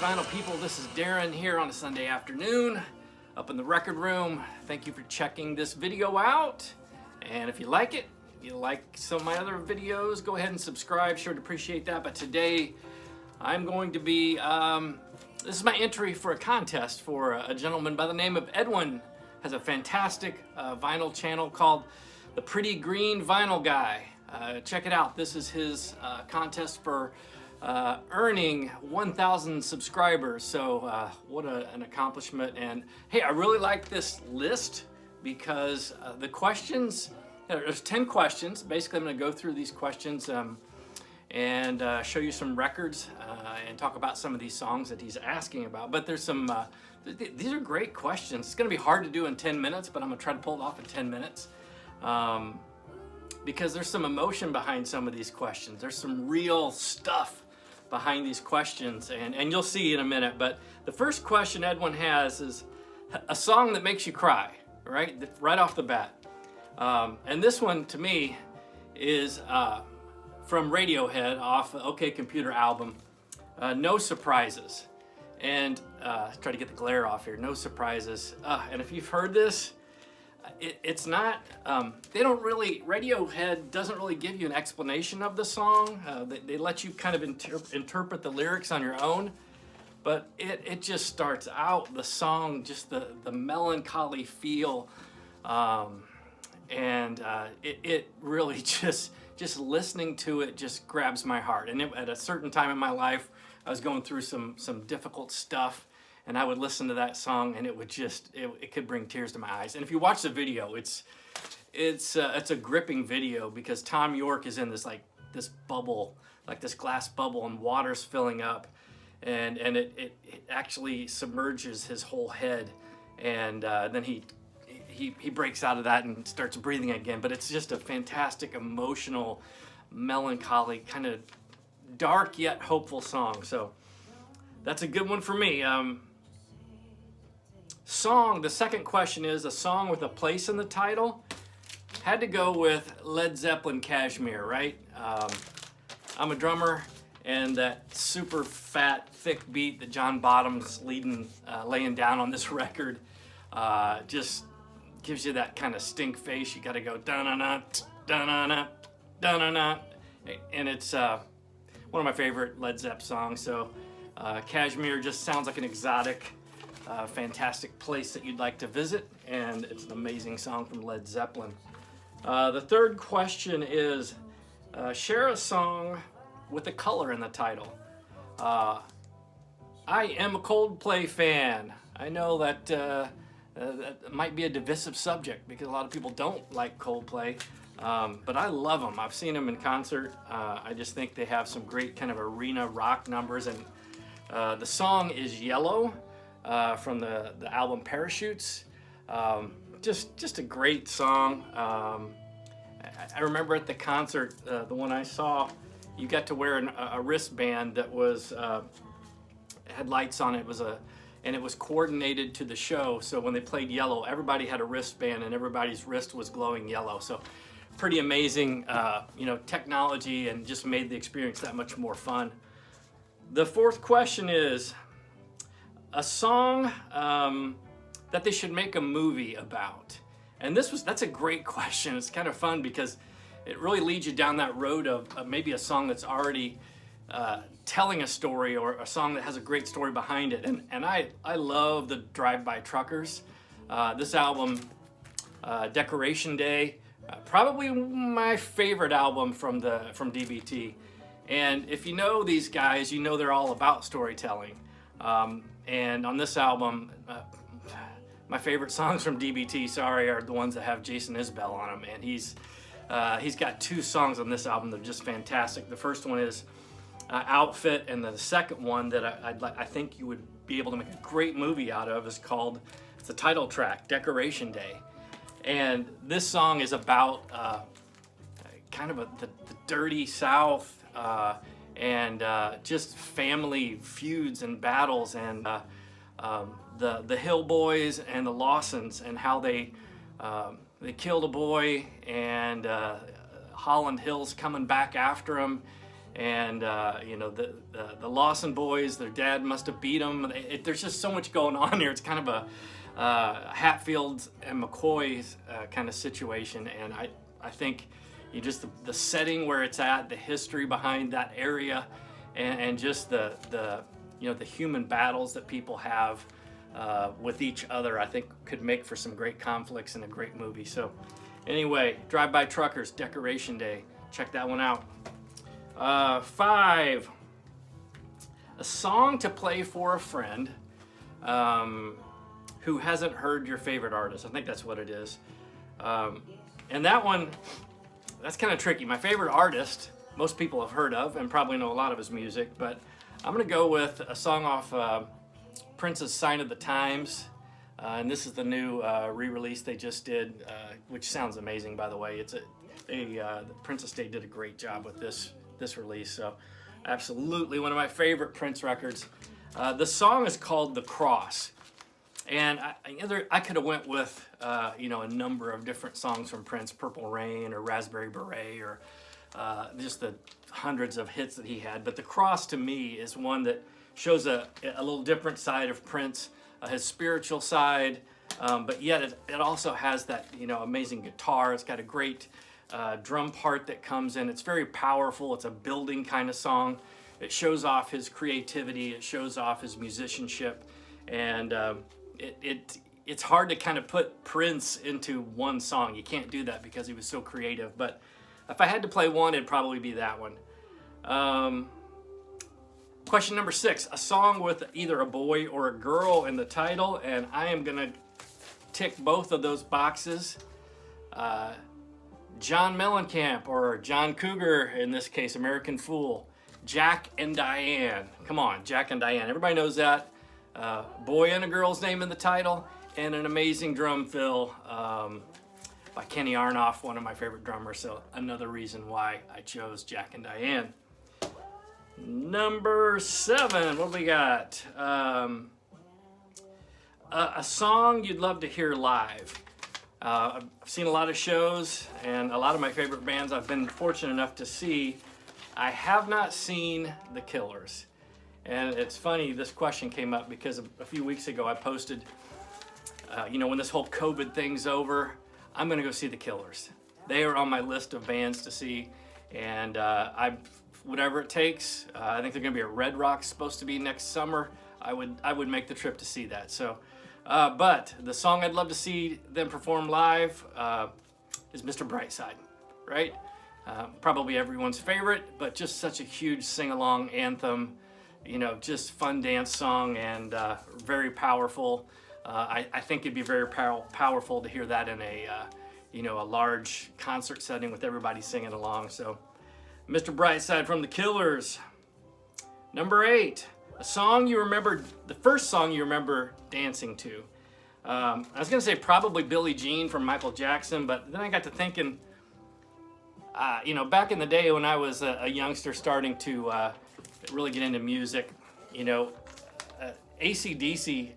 Vinyl people, this is Darren here on a Sunday afternoon up in the record room. Thank you for checking this video out, and if you like it, if you like some of my other videos, go ahead and subscribe. Sure to appreciate that. But today I'm going to be this is my entry for a contest for a gentleman by the name of Edwin. Has a fantastic vinyl channel called The Pretty Green Vinyl Guy. Check it out. This is his contest for earning 1,000 subscribers. So what an accomplishment. And hey, I really like this list because the questions, there's 10 questions. Basically, I'm going to go through these questions and show you some records and talk about some of these songs that he's asking about. But there's some, these are great questions. It's going to be hard to do in 10 minutes, but I'm going to try to pull it off in 10 minutes. Because there's some emotion behind some of these questions. There's some real stuff behind these questions, and you'll see in a minute. But the first question Edwin has is a song that makes you cry, right off the bat. And this one to me is from Radiohead off the OK Computer album, No Surprises. And try to get the glare off here. No Surprises. And if you've heard this, it's not, they don't really, Radiohead doesn't really give you an explanation of the song. They let you kind of interpret the lyrics on your own, but it just starts out, the song, just the melancholy feel, and it really just listening to it just grabs my heart. And at a certain time in my life, I was going through some difficult stuff, and I would listen to that song, and it would just, it could bring tears to my eyes. And if you watch the video, it's a gripping video because Tom York is in this this bubble, like this glass bubble, and water's filling up, and it actually submerges his whole head, and then he breaks out of that and starts breathing again. But it's just a fantastic, emotional, melancholy, kind of dark yet hopeful song. So that's a good one for me. Song, the second question is a song with a place in the title. Had to go with Led Zeppelin, Kashmir, right? I'm a drummer, and that super fat, thick beat that John Bottom's laying down on this record just gives you that kind of stink face. You got to go da-na-na, da-na-na, da-na-na. And it's one of my favorite Led Zeppelin songs. So Kashmir just sounds like an exotic, fantastic place that you'd like to visit, and it's an amazing song from Led Zeppelin. The third question is share a song with a color in the title. I am a Coldplay fan. I know that that might be a divisive subject because a lot of people don't like Coldplay, but I love them. I've seen them in concert. I just think they have some great kind of arena rock numbers, and the song is Yellow from the album Parachutes. Just a great song. I remember at the concert, the one I saw, you got to wear a wristband that was had lights on it. And it was coordinated to the show. So when they played Yellow, everybody had a wristband, and everybody's wrist was glowing yellow. So pretty amazing, technology, and just made the experience that much more fun. The fourth question is a song that they should make a movie about. And that's a great question. It's kind of fun because it really leads you down that road of maybe a song that's already telling a story, or a song that has a great story behind it. And I love the Drive-By Truckers. This album, Decoration Day, probably my favorite album from DBT. And if you know these guys, you know they're all about storytelling. And on this album, my favorite songs from DBT, are the ones that have Jason Isbell on them. And he's got two songs on this album that are just fantastic. The first one is Outfit, and the second one that I think you would be able to make a great movie out of is called, it's the title track, Decoration Day. And this song is about kind of the dirty South, and just family feuds and battles, and the Hill Boys and the Lawsons, and how they killed a boy, and Holland Hill's coming back after him. and you know, the Lawson boys, their dad must have beat them. There's just so much going on here. It's kind of a Hatfield and McCoy kind of situation, and I think you just the setting where it's at, the history behind that area, and just the you know, the human battles that people have with each other, I think could make for some great conflicts and a great movie. So anyway, Drive-By Truckers, Decoration Day. Check that one out. 5, a song to play for a friend who hasn't heard your favorite artist. I think that's what it is. And that one, that's kind of tricky. My favorite artist, most people have heard of and probably know a lot of his music, but I'm gonna go with a song off Prince's Sign of the Times. And this is the new re-release they just did, which sounds amazing, by the way. The Prince Estate did a great job with this release, so absolutely one of my favorite Prince records. The song is called The Cross, and I could have went with you know, a number of different songs from Prince, Purple Rain or Raspberry Beret, or just the hundreds of hits that he had, but The Cross to me is one that shows a little different side of Prince, his spiritual side, but yet it also has that, you know, amazing guitar. It's got a great drum part that comes in. It's very powerful. It's a building kind of song. It shows off his creativity. It shows off his musicianship, and it's hard to kind of put Prince into one song. You can't do that because he was so creative. But if I had to play one, it'd probably be that one. Question number 6, a song with either a boy or a girl in the title, and I am gonna tick both of those boxes. John Mellencamp, or John Cougar, in this case, American Fool. Jack and Diane. Come on, Jack and Diane. Everybody knows that. Boy and a girl's name in the title, and an amazing drum fill by Kenny Arnoff, one of my favorite drummers, so another reason why I chose Jack and Diane. Number 7, what do we got? A song you'd love to hear live. I've seen a lot of shows, and a lot of my favorite bands I've been fortunate enough to see. I have not seen The Killers. And it's funny, this question came up because a few weeks ago I posted, you know, when this whole COVID thing's over, I'm gonna go see The Killers. They are on my list of bands to see, and whatever it takes. I think they're gonna be at Red Rock, supposed to be next summer. I would make the trip to see that. So, but the song I'd love to see them perform live is Mr. Brightside, right? Probably everyone's favorite, but just such a huge sing-along anthem. You know, just fun dance song, and very powerful. I think it'd be very powerful to hear that in a you know, a large concert setting with everybody singing along. So, Mr. Brightside from The Killers. Number 8, a song you remember, the first song you remember dancing to. I was gonna say probably Billie Jean from Michael Jackson, but then I got to thinking, you know, back in the day when I was a youngster starting to really get into music, you know, AC/DC,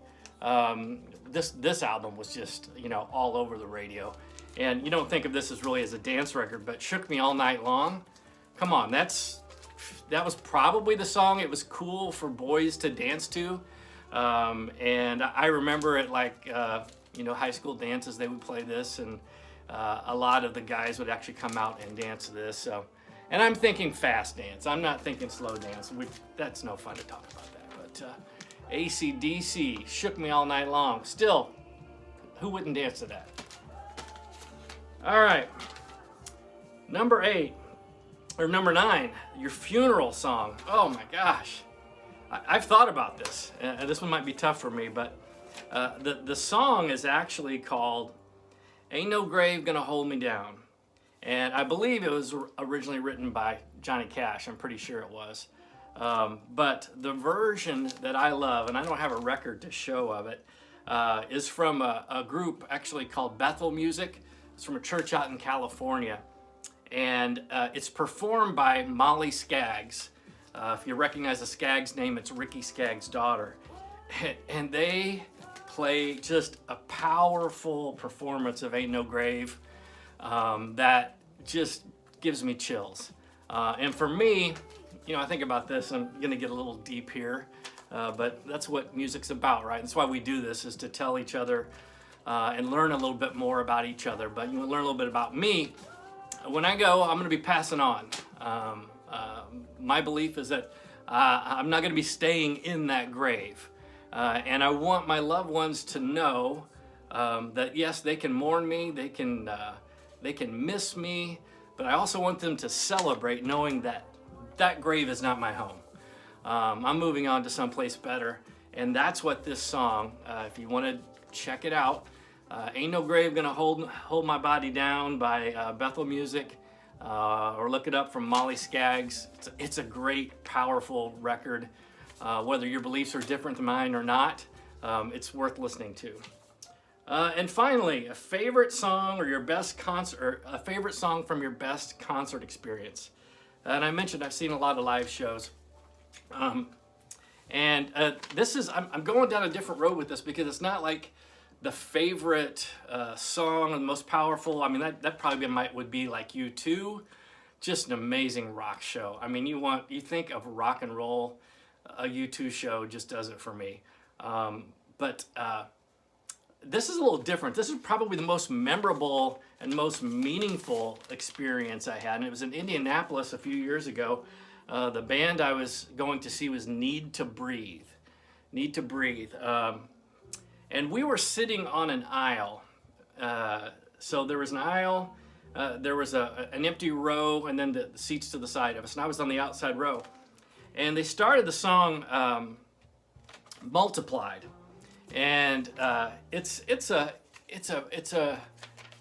this album was just, you know, all over the radio. And you don't think of this as really as a dance record, but Shook Me All Night Long. Come on, that was probably the song it was cool for boys to dance to. And I remember at like, you know, high school dances, they would play this, and a lot of the guys would actually come out and dance to this. So, and I'm thinking fast dance. I'm not thinking slow dance. That's no fun to talk about that. But AC/DC, Shook Me All Night Long. Still, who wouldn't dance to that? All right, number 9, your funeral song. Oh my gosh, I've thought about this, and this one might be tough for me, but the song is actually called Ain't No Grave Gonna Hold Me Down. And I believe it was originally written by Johnny Cash. I'm pretty sure it was. But the version that I love, and I don't have a record to show of it, is from a group actually called Bethel Music. It's from a church out in California. And it's performed by Molly Skaggs. If you recognize the Skaggs name, it's Ricky Skaggs' daughter. And they play just a powerful performance of Ain't No Grave that just gives me chills. And for me, you know, I think about this, and I'm gonna get a little deep here, but that's what music's about, right? That's why we do this, is to tell each other and learn a little bit more about each other. But you want to learn a little bit about me. When I go, I'm gonna be passing on. My belief is that I'm not gonna be staying in that grave. And I want my loved ones to know that yes, they can mourn me, they can miss me, but I also want them to celebrate knowing that that grave is not my home. I'm moving on to someplace better, and that's what this song, if you want to check it out, Ain't No Grave Gonna Hold My Body Down by Bethel Music, or look it up from Molly Skaggs. It's a great, powerful record. Whether your beliefs are different than mine or not, it's worth listening to. And finally, a favorite song or your best concert, or a favorite song from your best concert experience. And I mentioned I've seen a lot of live shows. This is, I'm going down a different road with this, because it's not like the favorite song and the most powerful. I mean, that probably would be like U2, just an amazing rock show. I mean, you think of rock and roll, a U2 show just does it for me. But this is a little different. This is probably the most memorable and most meaningful experience I had, and it was in Indianapolis a few years ago. The band I was going to see was Need to Breathe. Need to Breathe. And we were sitting on an aisle. So there was an aisle, there was an empty row, and then the seats to the side of us, and I was on the outside row. And they started the song Multiplied. And it's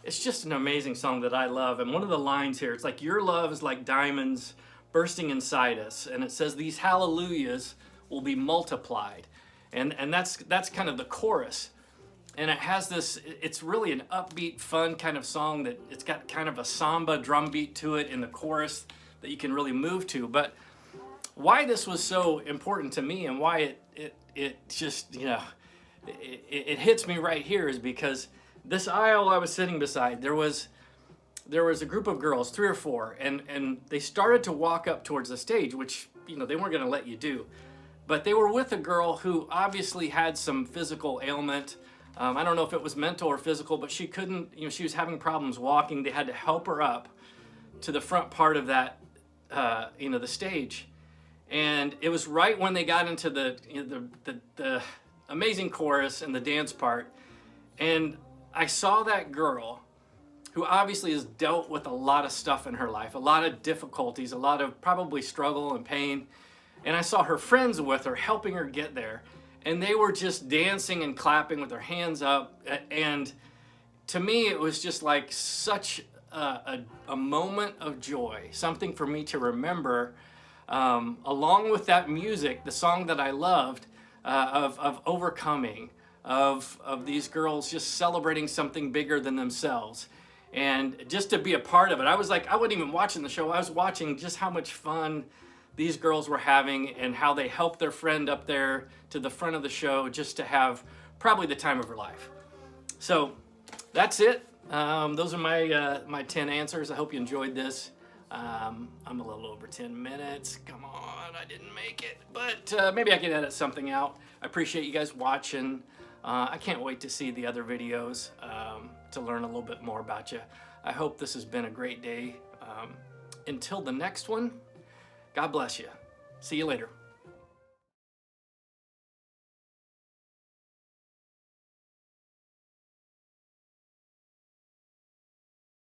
just an amazing song that I love. And one of the lines here, it's like, your love is like diamonds bursting inside us, and it says these hallelujahs will be multiplied, and that's kind of the chorus. And it has this, it's really an upbeat, fun kind of song that it's got kind of a samba drum beat to it in the chorus that you can really move to. But why this was so important to me, and why it just, you know, it hits me right here, is because this aisle I was sitting beside, there was a group of girls, 3 or 4, and they started to walk up towards the stage, which, you know, they weren't going to let you do. But they were with a girl who obviously had some physical ailment. I don't know if it was mental or physical, but she couldn't, you know, she was having problems walking. They had to help her up to the front part of that, you know, the stage. And it was right when they got into the amazing chorus and the dance part. And I saw that girl, who obviously has dealt with a lot of stuff in her life, a lot of difficulties, a lot of probably struggle and pain. And I saw her friends with her, helping her get there. And they were just dancing and clapping with their hands up. And to me, it was just like such a moment of joy, something for me to remember, along with that music, the song that I loved, of overcoming, of these girls just celebrating something bigger than themselves. And just to be a part of it, I was like, I wasn't even watching the show. I was watching just how much fun these girls were having, and how they helped their friend up there to the front of the show just to have probably the time of her life. So that's it. Those are my 10 answers. I hope you enjoyed this. I'm a little over 10 minutes. Come on, I didn't make it. But maybe I can edit something out. I appreciate you guys watching. I can't wait to see the other videos, to learn a little bit more about you. I hope this has been a great day. Until the next one, God bless you. See you later.